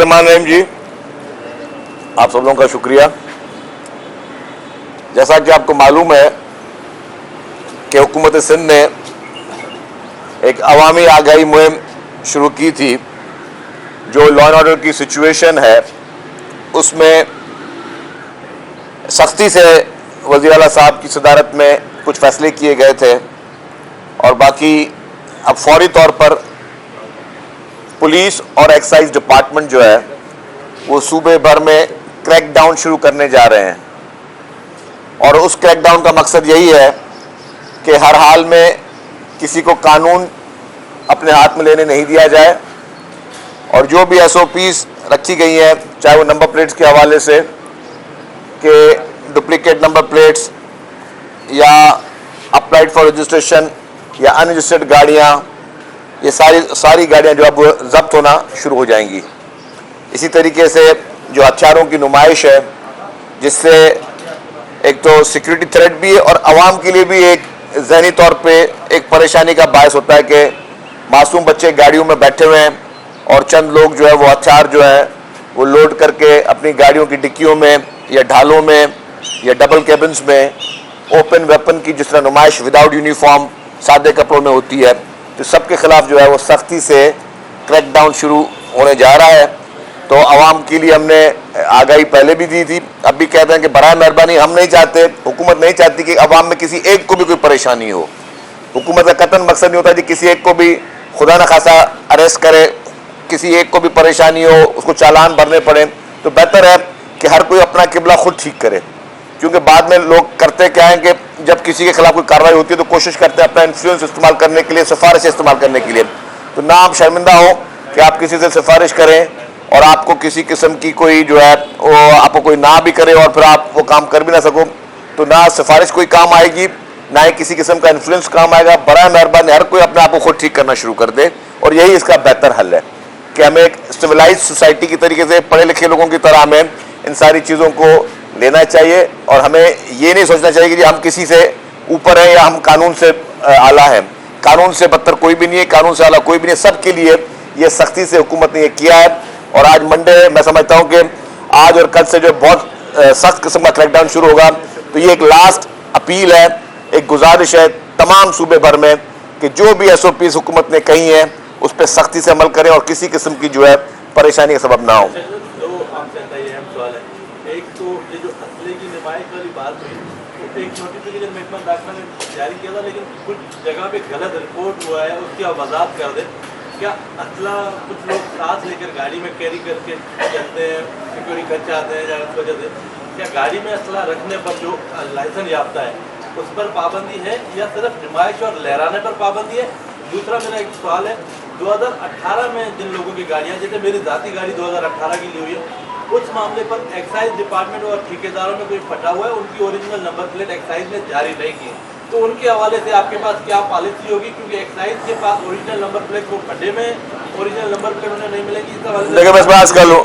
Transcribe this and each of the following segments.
बिस्मिल्लाहिर्रहमानिर्रहीम जी, आप सब लोगों का शुक्रिया। जैसा कि आपको मालूम है कि हुकूमत सिंध ने एक अवामी आगाही मुहिम शुरू की थी। जो लॉ एंड ऑर्डर की सिचुएशन है उसमें सख्ती से वज़ीर आला साहब की सदारत में कुछ फैसले किए गए थे और बाकी अब फौरी तौर पर पुलिस और एक्साइज डिपार्टमेंट जो है वो सूबे भर में क्रैकडाउन शुरू करने जा रहे हैं। और उस क्रैकडाउन का मकसद यही है कि हर हाल में किसी को कानून अपने हाथ में लेने नहीं दिया जाए और जो भी SOPs रखी गई हैं, चाहे वो नंबर प्लेट्स के हवाले से कि डुप्लीकेट नंबर प्लेट्स या अप्लाइड फॉर रजिस्ट्रेशन या अनरजिस्टर्ड गाड़ियाँ, ये सारी गाड़ियाँ जो अब जब्त होना शुरू हो जाएंगी। इसी तरीके से जो हथियारों की नुमाइश है, जिससे एक तो सिक्योरिटी थ्रेट भी है और आवाम के लिए भी एक ज़हनी तौर पे एक परेशानी का बायस होता है कि मासूम बच्चे गाड़ियों में बैठे हुए हैं और चंद लोग जो है वो हथियार जो है वो लोड करके अपनी गाड़ियों की डिक्कियों में या ढालों में या डबल कैबिन्स में ओपन वेपन की जिस तरह नुमाइश विदाउट यूनिफॉर्म सादे कपड़ों में होती है, तो सबके खिलाफ जो है वो सख्ती से क्रैकडाउन शुरू होने जा रहा है। तो आवाम के लिए हमने आगाही पहले भी दी थी, अब भी कहते हैं कि बराए मेहरबानी हम नहीं चाहते, हुकूमत नहीं चाहती कि आवाम में किसी एक को भी कोई परेशानी हो। हुकूमत का कतन मकसद नहीं होता कि किसी एक को भी खुदा न खासा अरेस्ट करे, किसी एक को भी परेशानी हो, उसको चालान भरने पड़े। तो बेहतर है कि हर कोई अपना किबला खुद ठीक करे, क्योंकि बाद में लोग करते क्या हैं कि जब किसी के खिलाफ कोई कार्रवाई होती है तो कोशिश करते हैं अपना इन्फ्लुएंस इस्तेमाल करने के लिए, सिफारिश इस्तेमाल करने के लिए। तो ना आप शर्मिंदा हो कि आप किसी से सिफारिश करें और आपको किसी किस्म की कोई जो है वो आपको कोई ना भी करे और फिर आप वो काम कर भी ना सको, तो ना सिफारिश कोई काम आएगी, ना ही किसी किस्म का इन्फ्लुएंस काम आएगा। बराए मेहरबानी हर कोई अपने आप को खुद ठीक करना शुरू कर दे और यही इसका बेहतर हल है कि हमें एक सिविलाइज सोसाइटी की तरीके से पढ़े लिखे लोगों की तरह हमें इन सारी चीज़ों को लेना चाहिए और हमें ये नहीं सोचना चाहिए कि हम किसी से ऊपर हैं या हम कानून से आला हैं। कानून से बदतर कोई भी नहीं है, कानून से आला कोई भी नहीं है। सबके लिए ये सख्ती से हुकूमत ने ये किया है और आज मंडे मैं समझता हूँ कि आज और कल से जो बहुत सख्त किस्म का क्रैकडाउन शुरू होगा। तो ये एक लास्ट अपील है, एक गुजारिश है तमाम सूबे भर में कि जो भी SOPs हुकूमत ने कही हैं उस पर सख्ती से अमल करें और किसी किस्म की जो है परेशानी का सबब ना हो। एक तो ये जो असले की नुमाइश वाली बात हुई, तो एक नोटिफिकेशन महकमा दाखिला ने जारी किया था, लेकिन कुछ जगह पे गलत रिपोर्ट हुआ है, उसकी वजाहत कर दे। क्या असला कुछ लोग साथ लेकर गाड़ी में कैरी करके चलते हैं, सिक्योरिटी कर चाहते हैं, या उस वजह से क्या गाड़ी में असला रखने पर जो लाइसेंस याफ्ता है उस पर पाबंदी है या सिर्फ नुमाइश और लहराने पर पाबंदी है? दूसरा मेरा एक सवाल है, 2018 में जिन लोगों की गाड़ियाँ, जैसे मेरी ज़ाती गाड़ी 2018 की ली हुई है, उस मामले पर एक्साइज डिपार्टमेंट और ठेकेदारों में कोई फटा हुआ है, उनकी ओरिजिनल नंबर प्लेट एक्साइज ने जारी नहीं की, तो उनके हवाले से आपके पास क्या पॉलिसी होगी? क्योंकि एक्साइज के पास ओरिजिनल नंबर प्लेट को फटे में ओरिजिनल नंबर प्लेट उन्हें नहीं मिलेगी। देखिए मैं बात कर लूँ,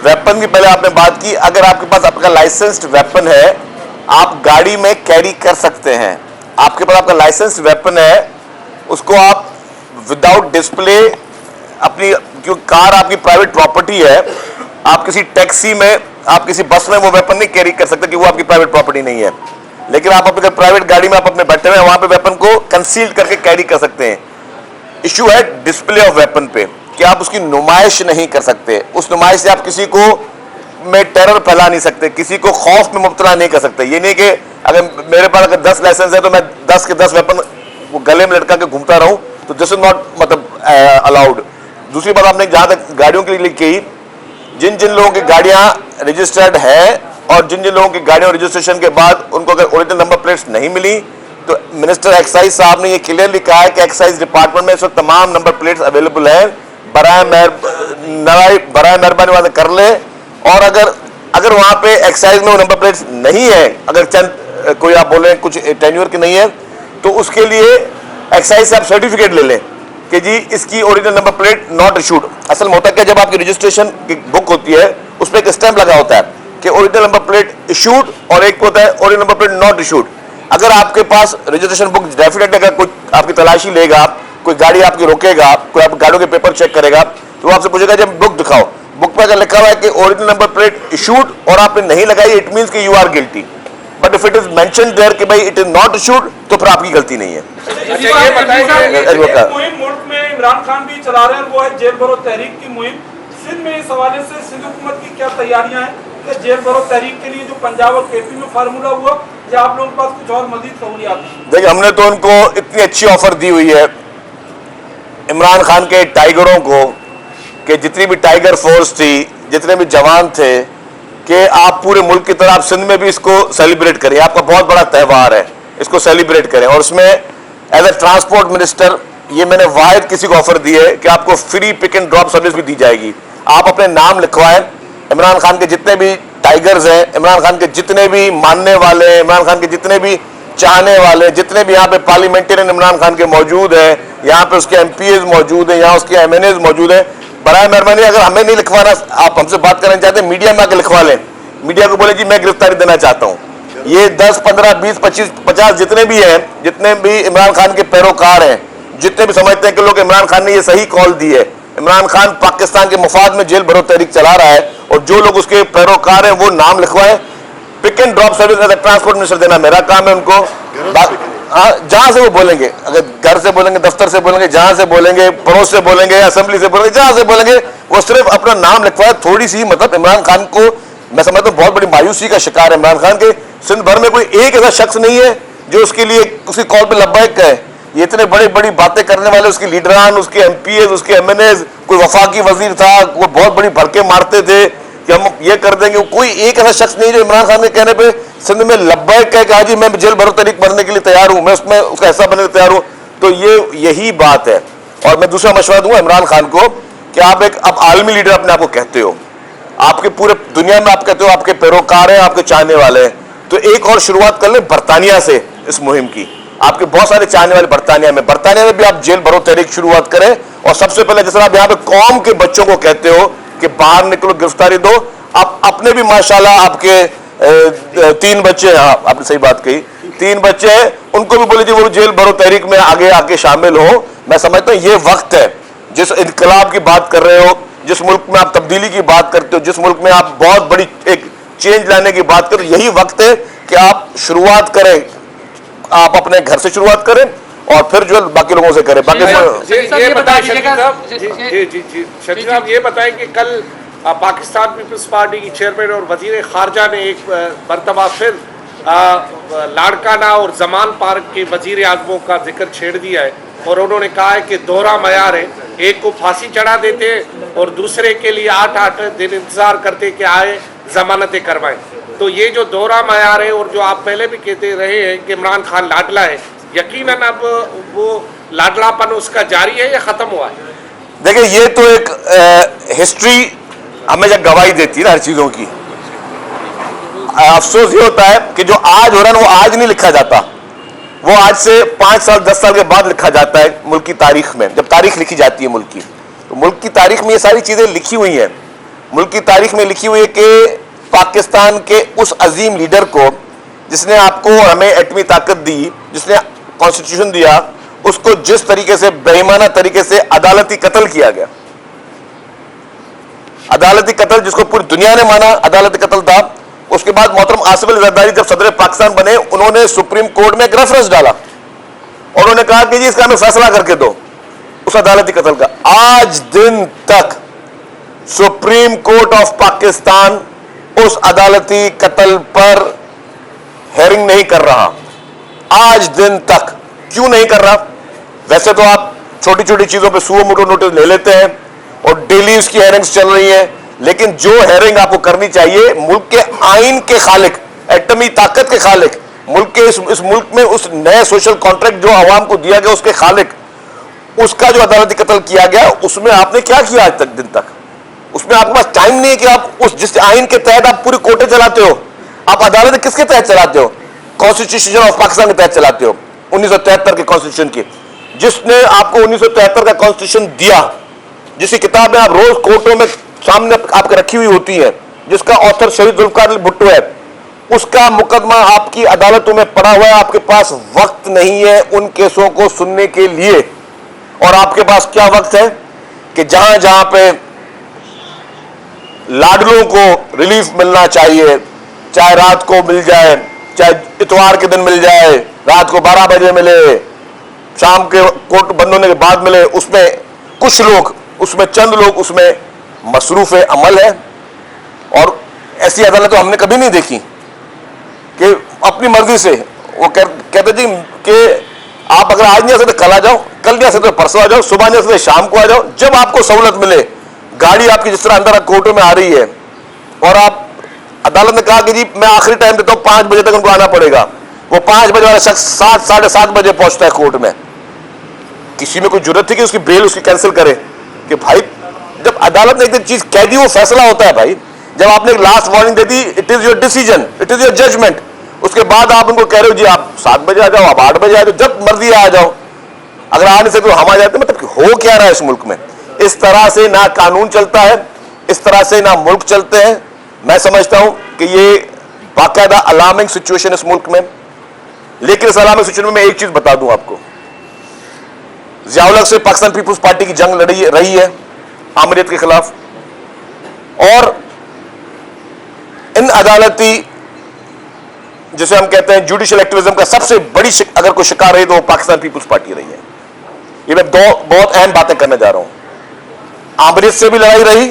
वेपन की पहले आपने बात की, अगर आपके पास आपका लाइसेंस्ड वेपन है आप गाड़ी में कैरी कर सकते हैं। आपके पास आपका लाइसेंस्ड वेपन है, उसको आप विदाउट डिस्प्ले अपनी, क्योंकि कार आपकी प्राइवेट प्रॉपर्टी है, आप किसी टैक्सी में आप किसी बस में वो वेपन नहीं कैरी कर सकते कि वो आपकी प्राइवेट प्रॉपर्टी नहीं है। लेकिन आप अपने प्राइवेट गाड़ी में आप अपने बैठे हुए हैं, वहां पे वेपन को कंसील करके कैरी कर सकते हैं। इशू है डिस्प्ले ऑफ वेपन पे कि आप उसकी नुमाइश नहीं कर सकते। उस नुमाइश से आप किसी को में टेरर फैला नहीं सकते, किसी को खौफ में मुब्तला नहीं कर सकते। ये नहीं कि अगर मेरे पास अगर 10 लाइसेंस है तो मैं 10 के 10 वेपन वो गले में लटका के घूमता रहूं, तो दिस इज नॉट मतलब अलाउड। दूसरी बात आपने जहां तक गाड़ियों के लिए कही, जिन जिन लोगों की गाड़ियां रजिस्टर्ड है और जिन जिन लोगों की गाड़ियों रजिस्ट्रेशन के बाद उनको अगर ओरिजिनल नंबर प्लेट्स नहीं मिली, तो मिनिस्टर एक्साइज साहब ने ये क्लियरली कहा है कि एक्साइज डिपार्टमेंट में इस वक्त तमाम नंबर प्लेट्स अवेलेबल है। बराए मेहरबानी वाले कर ले। और अगर वहां पे एक्साइज में वो नंबर प्लेट्स नहीं है, अगर चंद कोई आप बोले कुछ टेन्योर की नहीं है, तो उसके लिए एक्साइज से आप सर्टिफिकेट ले लें कि जी इसकी original number plate not issued. असल में होता है कि जब आपकी रजिस्ट्रेशन की बुक होती है उस पर एक स्टैंप लगा होता है कि ओरिजिनल नंबर प्लेट इशूड और एक होता है original number plate not issued. अगर आपके पास रजिस्ट्रेशन बुक डेफिनेटली अगर कोई आपकी तलाशी लेगा, कोई गाड़ी आपकी रोकेगा, कोई आप गाड़ियों के पेपर चेक करेगा, तो वो आपसे पूछेगा जब बुक दिखाओ, पे अगर लिखा हुआ है कि ओरिजिनल नंबर प्लेट इशूड और आपने नहीं लगाई, इट मींस कि you are guilty. But if it is mentioned there कि भाई इट इज नॉट इशूड, तो फिर आपकी गलती नहीं है। अच्छा, ये बताइए मुहिम मुल्क में इमरान खान भी चला रहे हैं, वो है जेल भरो तहरीक की मुहिम। सिंध में इस हवाले से सिंध हुकूमत की क्या तैयारियां हैं कि जेल भरो तहरीक के लिए जो पंजाब और केपी में फार्मूला हुआ, या आप लोगों के पास कुछ और मजीद सहूलियात हैं? देखिए, हमने तो उनको इतनी अच्छी ऑफर दी हुई है इमरान खान के टाइगरों को कि जितनी भी टाइगर फोर्स थी, जितने भी जवान थे, कि आप पूरे मुल्क की तरह आप सिंध में भी इसको सेलिब्रेट करें। आपका बहुत बड़ा त्यौहार है, इसको सेलिब्रेट करें। और उसमें एज ए ट्रांसपोर्ट मिनिस्टर ये मैंने वाहिद किसी को ऑफर दी है कि आपको free pick and drop service भी दी जाएगी। आप अपने नाम लिखवाएं, इमरान खान के जितने भी टाइगर्स हैं, इमरान खान के जितने भी मानने वाले, इमरान खान के जितने भी चाहने वाले, जितने भी यहाँ पे पार्लियामेंटेरियन इमरान खान के मौजूद हैं, यहाँ पे उसके MPs मौजूद हैं, यहाँ उसके MNAs मौजूद हैं, बराए मेहरबानी अगर हमें नहीं लिखवाना, आप हमसे बात करना चाहते हैं, मीडिया में आके लिखवा लें। मीडिया को बोले जी मैं गिरफ्तारी देना चाहता हूँ। ये 10, 15, 20, 25, 50 जितने भी हैं, जितने भी इमरान खान के पैरोकार हैं, जितने भी समझते हैं कि लोग इमरान खान ने ये सही कॉल दी है, इमरान खान पाकिस्तान के मफाद में जेल भरो तहरीक चला रहा है, और जो लोग उसके पैरोकार हैं वो नाम लिखवाएं। Pick and drop service as a transport minister देना मेरा काम है उनको। हाँ, जहां से वो बोलेंगे, अगर घर से बोलेंगे, दफ्तर से बोलेंगे, जहां से बोलेंगे, पड़ोस से बोलेंगे, असेंबली से बोलेंगे, जहां से बोलेंगे, वो सिर्फ अपना नाम लिखवाए। थोड़ी सी मतलब इमरान खान को मैं समझता हूं बहुत बड़ी मायूसी का शिकार है इमरान खान के। सिंध भर में कोई एक ऐसा शख्स नहीं है जो उसके लिए उसकी कॉल पे लब्बैक कहे। ये इतने बड़ी बड़ी बातें करने वाले उसके लीडरान, उसके MPs, उसके MNAs, कोई वफाकी वजीर था, वो बहुत बड़ी भड़के मारते थे कि हम ये कर देंगे। कोई एक ऐसा शख्स नहीं जो इमरान खान के कहने पे सिंध में लब्बैक कहे कि हाँ जी मैं जेल भरो तहरीक बनने के लिए तैयार हूं, मैं उसमें उसका हिस्सा बनने के लिए तैयार हूं। तो ये यही बात है। और मैं दूसरा मशवरा दूंगा इमरान खान को कि आप एक अब आलमी लीडर अपने आप को कहते हो, आपके पूरे दुनिया में आप कहते हो आपके पैरोकार हैं, आपके चाहने वाले हैं, तो एक और शुरुआत कर ले बरतानिया से इस मुहिम की। आपके बहुत सारे चाहने वाले बरतानिया में भी आप जेल भरो तहरीक शुरुआत करें। और सबसे पहले जिस तरह आप यहाँ पे कौम के बच्चों को कहते हो कि बाहर निकलो, गिरफ्तारी दो, आप अपने भी माशाल्लाह आपके 3 बच्चे हैं, हाँ आपने सही बात कही, 3 बच्चे हैं, उनको भी बोले वो जेल भरो तहरीक में आगे आके शामिल हो। मैं समझता हूँ ये वक्त है, जिस इनकलाब की बात कर रहे हो, जिस मुल्क में आप तब्दीली की बात करते हो, जिस मुल्क में आप बहुत बड़ी एक चेंज लाने की बात करो, यही वक्त है कि आप शुरुआत करें, आप अपने घर से शुरुआत करें और फिर जो बाकी लोगों से करें। बाकी ये बताएं शकील साहब, ये बताएं कि कल पाकिस्तान पीपल्स पार्टी की चेयरमैन और वजीर खारजा ने एक मरतबा फिर लाड़काना और जमान पार्क के वजीर आजमों का जिक्र छेड़ दिया है, और उन्होंने कहा है कि दोहरा मयार है, एक को फांसी चढ़ा देते और दूसरे के लिए 8-8 दिन इंतजार करते कि आए जमानतें करवाएं। तो ये जो दोहरा मयार है, और जो आप पहले भी कहते रहे हैं कि इमरान खान लाडला है, यकीनन अब वो लाडलापन उसका जारी है या खत्म हुआ है? देखिए, ये तो एक हिस्ट्री हमेशा गवाही देती है ना हर चीजों की। अफसोस ये होता है कि जो आज हो रहा है वो आज नहीं लिखा जाता, वो आज से 5 साल 10 साल के बाद लिखा जाता है मुल्क की तारीख में। जब तारीख लिखी जाती है मुल्क की, तो मुल्क की तारीख में ये सारी चीजें लिखी हुई हैं। मुल्क की तारीख में लिखी हुई है कि पाकिस्तान के उस अजीम लीडर को जिसने आपको और हमें एटमी ताकत दी, जिसने कॉन्स्टिट्यूशन दिया, उसको जिस तरीके से बेईमाना तरीके से अदालती कत्ल किया गया, अदालती कत्ल जिसको पूरी दुनिया ने माना अदालती कत्ल था। उसके बाद मोहतरम आसिफ अली जरदारी जब सदर पाकिस्तान बने, उन्होंने सुप्रीम कोर्ट में एक रेफरेंस डाला और उन्होंने कहा कि जी इसका हमें फैसला करके दो उस अदालती कत्ल का। आज दिन तक सुप्रीम कोर्ट ऑफ पाकिस्तान उस अदालती कत्ल पर हेयरिंग नहीं कर रहा, आज दिन तक। क्यों नहीं कर रहा? वैसे तो आप छोटी छोटी चीजों पे सुओ मोटो नोटिस ले लेते हैं और डेली उसकी हेयरिंग्स चल रही हैं, लेकिन जो हेयरिंग आपको करनी चाहिए मुल्क के आइन के खालिक, एटमी ताकत के खालिक, मुल्क के इस मुल्क में उस नए सोशल कॉन्ट्रैक्ट जो आवाम को दिया गया उसके खालिक, उसका जो अदालती कत्ल किया गया, उसमें आपने क्या किया आज तक दिन तक? उसमें आपके पास टाइम नहीं है कि आप उस जिस आइन के तहत आप पूरी कोर्टें चलाते हो, आप अदालत किसके तहत चलाते हो? कॉन्स्टिट्यूशन ऑफ पाकिस्तान के तहत चलाते हो, 1973 के कॉन्स्टिट्यूशन की, जिसने आपको 1973 का कॉन्स्टिट्यूशन दिया, जिसकी किताबें आप रोज कोर्टों में सामने आपके रखी हुई होती है, जिसका ऑथर शहीद जुल्फिकार अली भुट्टो है, उसका मुकदमा आपकी अदालतों में पड़ा हुआ है। आपके पास वक्त नहीं है उन केसों को सुनने के लिए, और आपके पास क्या वक्त है कि जहां जहां पे लाडलों को रिलीफ मिलना चाहिए, चाहे रात को मिल जाए, चाहे इतवार के दिन मिल जाए, रात को 12 बजे मिले, शाम के कोर्ट बंद होने के बाद मिले, उसमें कुछ लोग, उसमें चंद लोग उसमें मसरूफ अमल है। और ऐसी अदालत तो हमने कभी नहीं देखी कि अपनी मर्जी से वो कहते जी कि आप अगर आज नहीं आ सकते कल आ जाओ, कल नहीं आ सकते परसों आ जाओ, सुबह नहीं आ सकते शाम को आ जाओ, जब आपको सहूलत मिले। गाड़ी आपकी जिस तरह अंदर कोर्टों में आ रही है और आप, अदालत ने कहा कि जी मैं आखिरी टाइम देता हूं 5 बजे तक उनको आना पड़ेगा, वो 5 बजे वाला शख्स 7 साढ़े 7 बजे पहुंचता है कोर्ट में। किसी में कोई जरूरत थी कि उसकी बेल उसकी कैंसिल करे? कि भाई जब अदालत ने एक चीज कह दी वो फैसला होता है भाई। जब आपने एक लास्ट वार्निंग दे दी, it is your decision, it is your judgement, उसके बाद आप उनको कह रहे हो जी आप 7 बजे आ जाओ, आप 8 बजे आ जाओ, जब मर्जी आ जाओ। अगर आ नहीं सकते तो हम आ जाते। मतलब हो क्या रहा है इस मुल्क में? इस तरह से ना कानून चलता है, इस तरह से ना मुल्क चलते हैं। मैं समझता हूं कि ये बाकायदा अलार्मिंग सिचुएशन इस मुल्क में। लेकिन इस अलार्मिंग सिचुएशन में एक चीज बता दूं आपको, ज़िया-उल-हक से पाकिस्तान पीपुल्स पार्टी की जंग लड़ी रही है आमरीत के खिलाफ, और इन अदालती जिसे हम कहते हैं जुडिशियल एक्टिविज्म का सबसे बड़ी अगर कोई शिकार रही तो वो पाकिस्तान पीपुल्स पार्टी रही है। ये मैं दो बहुत अहम बातें करने जा रहा हूं। आमरीत से भी लड़ाई रही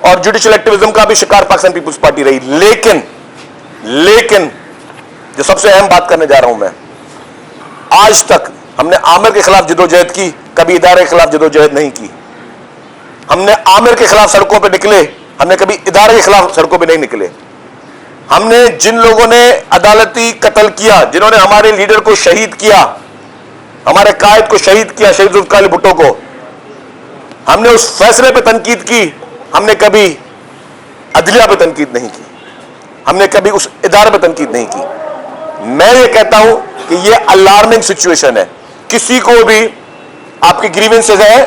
और जुडिशियल एक्टिविज्म का भी शिकार पाकिस्तान पीपुल्स पार्टी रही। लेकिन जो सबसे अहम बात करने जा रहा हूं मैं, आज तक हमने आमिर के खिलाफ जदोजहद की, कभी इदारे के खिलाफ जदोजहद नहीं की। हमने आमिर के खिलाफ सड़कों पर निकले, हमने कभी इदारे के खिलाफ सड़कों पर नहीं निकले। हमने जिन लोगों ने अदालती कत्ल किया, जिन्होंने हमारे लीडर को शहीद किया, हमारे कायद को शहीद किया, शहीद जुल्फ़िकार अली भुट्टो को, हमने उस फैसले पे तनकीद की। हमने कभी अदलिया पे तनकीद नहीं की, हमने कभी उस इदारे पे तनकीद नहीं की। मैं ये कहता हूं कि ये अलार्मिंग सिचुएशन है। किसी को भी आपकी ग्रीवेंसेस है,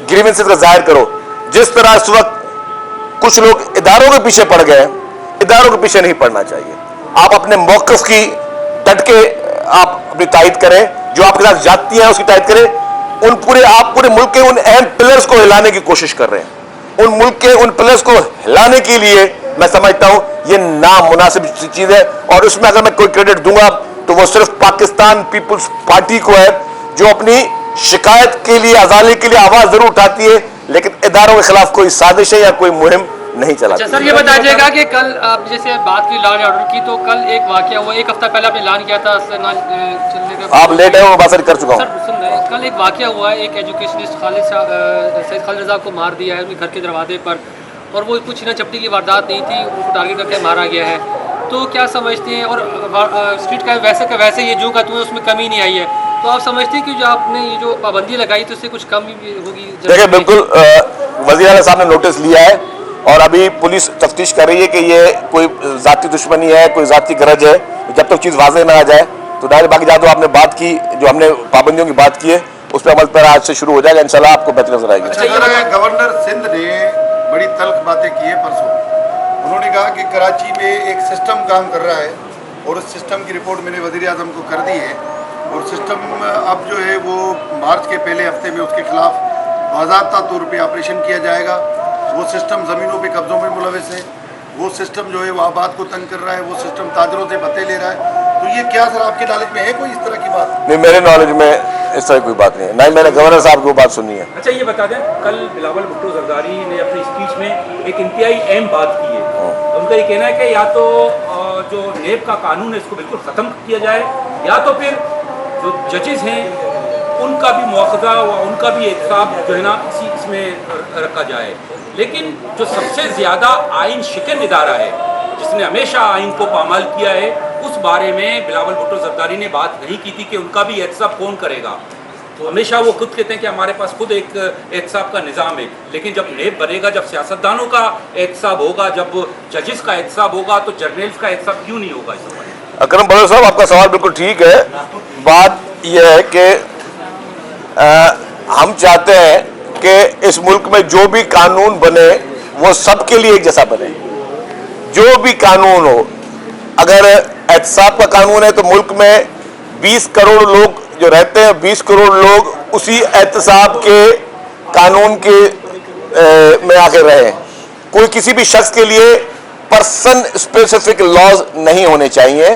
ग्रीवेंसेस का जाहिर करो। जिस तरह इस वक्त कुछ लोग इदारों के पीछे पड़ गए, इदारों के पीछे नहीं पड़ना चाहिए। आप अपने मौक़िफ़ की डट के आप अपनी तायद करें, जो आपके साथ जाती है उसकी तायद करें। आप पूरे मुल्क के उन अहम पिलर्स को हिलाने की कोशिश कर रहे हैं। उन मुल्क के उन पिलर्स को हिलाने के लिए मैं समझता हूं ये नामुनासिब चीज है। और उसमें अगर मैं कोई क्रेडिट दूंगा तो वो सिर्फ पाकिस्तान पीपुल्स पार्टी को है, जो अपनी शिकायत के लिए, अजाले के लिए आवाज जरूर उठाती है, लेकिन इदारों के खिलाफ कोई साजिश या कोई मुहिम नहीं चला। अच्छा सर, ये बताइएगा कि कल आप जैसे बात की लॉ एंड ऑर्डर की, तो कल एक वाकया हुआ, एक हफ्ता पहले आपने ऐलान किया था चलने का। आप लेट है, वो बात कर चुका हूँ। सर सुन रहे हैं, कल एक वाकया हुआ है, एक एजुकेशनिस्ट सैयद खालिद रज़ा को मार दिया है उनके घर के दरवाजे पर, और वो कुछ ना चपटी की वारदात नहीं थी, उनको टारगेट करके मारा गया है। तो क्या समझते हैं? और स्ट्रीट का वैसे ये जो का तुम्हें उसमें कमी नहीं आई है, तो आप समझते हैं कि जो आपने ये जो पाबंदी लगाई तो उससे कुछ कमी भी होगी? देखिए, बिल्कुल वज़ीर आला साहब ने नोटिस लिया है और अभी पुलिस तफ्तीश कर रही है कि ये कोई जाती दुश्मनी है, कोई जाती गरज है। जब तक चीज़ वाज़ेह ना आ जाए तो डायरेक्ट बाकी जो आपने बात की, जो हमने पाबंदियों की बात की है, उस पर अमल पर आज से शुरू हो जाएगा। इंशाल्लाह आपको बेहतर नजर आएगी। गवर्नर सिंध ने बड़ी तल्ख बातें की है परसों। उन्होंने कहा कि कराची में एक सिस्टम काम कर रहा है और उस सिस्टम की रिपोर्ट मैंने वज़ीर आज़म को कर दी है, और सिस्टम अब जो है वो मार्च के पहले हफ्ते में उसके खिलाफ बाज़ाब्ता तौर पे ऑपरेशन किया जाएगा। वो सिस्टम ज़मीनों पे कब्ज़ों में मुलविस है, वो सिस्टम जो है वो आबाद को तंग कर रहा है, वो सिस्टम ताजरों से भत्ते ले रहा है। तो ये क्या सर आपके नॉलेज में है कोई इस तरह की बात? नहीं, मेरे नॉलेज में इस तरह कोई बात नहीं है, ना ही मैंने गवर्नर साहब की वो बात सुनी है। अच्छा, ये बता दें, कल बिलावल भुट्टो जरदारी ने अपनी स्पीच में एक इंतहाई अहम बात की है। उनका ये कहना है कि या तो जो नेब का कानून है इसको बिल्कुल ख़त्म किया जाए, या तो फिर जो जजेस हैं उनका भी मुआवजा व उनका भी एहतसाब जो है ना इसमें रखा जाए। लेकिन जो सबसे ज़्यादा आइन शिकन इदारा है, जिसने हमेशा आइन को पामाल किया है, उस बारे में बिलावल भुट्टो जरदारी ने बात नहीं की थी कि उनका भी एहतसाब कौन करेगा। तो हमेशा वो खुद कहते हैं कि हमारे पास खुद एक एहतसाब का निज़ाम है, लेकिन जब नेब बनेगा, जब सियासतदानों का एहतसाब होगा, जब जजेस का एहतसाब होगा, तो जर्नल्स का एहतसाब क्यों नहीं होगा? इस अकरम बलोच साहब, आपका सवाल बिल्कुल ठीक है। बात यह है कि हम चाहते हैं कि इस मुल्क में जो भी कानून बने वो सबके लिए एक जैसा बने। जो भी कानून हो, अगर एहतसाब का कानून है तो मुल्क में 20 करोड़ लोग जो रहते हैं, 20 करोड़ लोग उसी एहतसाब के कानून के में आके रहे। कोई किसी भी शख्स के लिए पर्सन स्पेसिफिक लॉज नहीं होने चाहिए,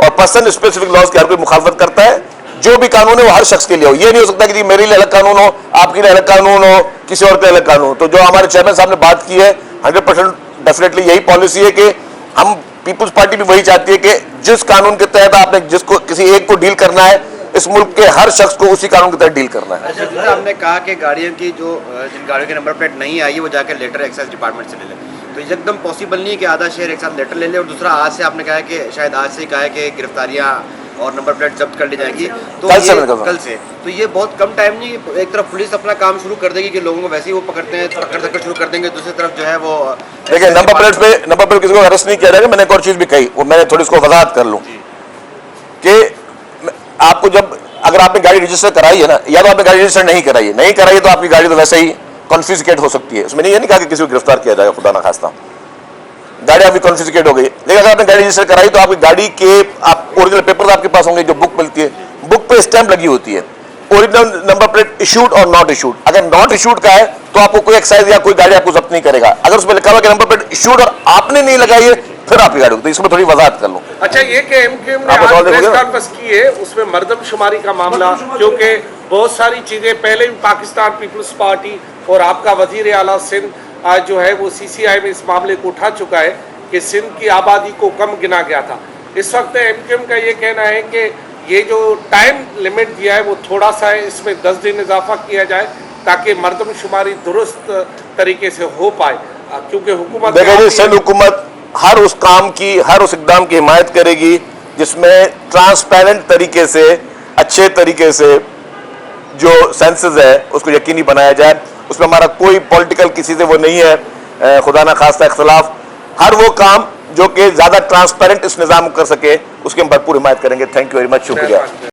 और पर्सन स्पेसिफिक लॉज की हर कोई मुखालफत करता है। जो भी कानून है वो हर शख्स के लिए हो। ये नहीं हो सकता कि जी मेरे लिए अलग कानून हो, आपके लिए अलग कानून हो, किसी और के अलग कानून हो। तो जो हमारे चेयरमैन साहब ने बात की है 100% डेफिनेटली यही पॉलिसी है कि हम पीपुल्स पार्टी भी वही चाहती है कि जिस कानून के तहत आपने जिसको किसी एक को डील करना है, इस मुल्क के हर शख्स को उसी कानून के तहत डील करना है। अच्छा, जैसे आपने कहा कि गाड़ियों की जिन गाड़ियों के नंबर प्लेट नहीं आई है वो जाकर लेटर एक्साइज डिपार्टमेंट से ले लें, तो ये एकदम पॉसिबल नहीं है कि आधा शहर एक साथ लेटर ले ले। और दूसरा, आज से आपने कहा है कि शायद आज से ही कहा है कि गिरफ्तारियां और नंबर प्लेट जब्त कर ली जाएगी, तो कल से तो ये बहुत कम टाइम नहीं, एक तरफ पुलिस अपना काम शुरू कर देगी कि लोगों को वैसे ही वो पकड़ते हैं, पकड़ शुरू कर देंगे, दूसरी तरफ जो है वो देखिए नंबर प्लेट किसी को अरेस्ट नहीं किया जाएगा। मैंने एक और चीज भी कही, वो मैंने थोड़ी इसको वजाहत कर लूं कि आपको जब अगर आपने गाड़ी रजिस्टर कराई है ना, या तो आपने गाड़ी रजिस्टर नहीं कराई है तो आपकी गाड़ी तो वैसे ही कॉन्फिस्केट हो सकती है। उसमें नहीं, ये नहीं कहा कि किसी को गिरफ्तार किया जाएगा, खुदा ना खास्ता, गाड़ी आपकी कॉन्फिस्केट हो गई। लेकिन अगर आपने गाड़ी रजिस्टर कराई तो आपकी गाड़ी के आप ओरिजिनल पेपर आपके पास होंगे, जो बुक मिलती है, बुक पे स्टैंप लगी होती है, ओरिजिनल नंबर प्लेट इशूड और नॉट इशूड। अगर नॉट इशूड का है तो आपको कोई एक्साइज या कोई गाड़ी आपको जब्त नहीं करेगा। अगर उसमें लिखा हुआ कि नंबर प्लेट इशूड और आपने नहीं लगाई है, फिर आपकी गाड़ी, तो इसमें थोड़ी वजाहत कर लूं। अच्छा, ये कि एमक्यूएम ने आप आज सवाल प्रेस देखोगे ना? कॉन्फ्रेंस की है, उसमें मर्दमशुमारी का मामला, क्योंकि बहुत सारी चीजें पहले भी पाकिस्तान पीपल्स पार्टी और आपका वजीर आला सिंध आज जो है वो CCI में इस मामले को उठा चुका है कि सिंध की आबादी को कम गिना गया था। इस वक्त एमक्यूएम का ये कहना है कि ये जो टाइम लिमिट दिया है वो थोड़ा सा है, इसमें 10 दिन इजाफा किया जाए ताकि मर्दमशुमारी दुरुस्त तरीके से हो पाए, क्योंकि हुकूमत देखिए जी, सिंध हुकूमत हर उस काम की, हर उस इकदाम की हिमायत करेगी जिसमें ट्रांसपेरेंट तरीके से, अच्छे तरीके से जो सेंसस है उसको यकीनी बनाया जाए। उसमें हमारा कोई पॉलिटिकल किसी से वो नहीं है, खुदा ना खास्ता इख्तलाफ। हर वो काम जो कि ज्यादा ट्रांसपेरेंट इस निज़ाम को कर सके, उसकी हम भरपूर हिमायत करेंगे। थैंक यू वेरी मच, शुक्रिया।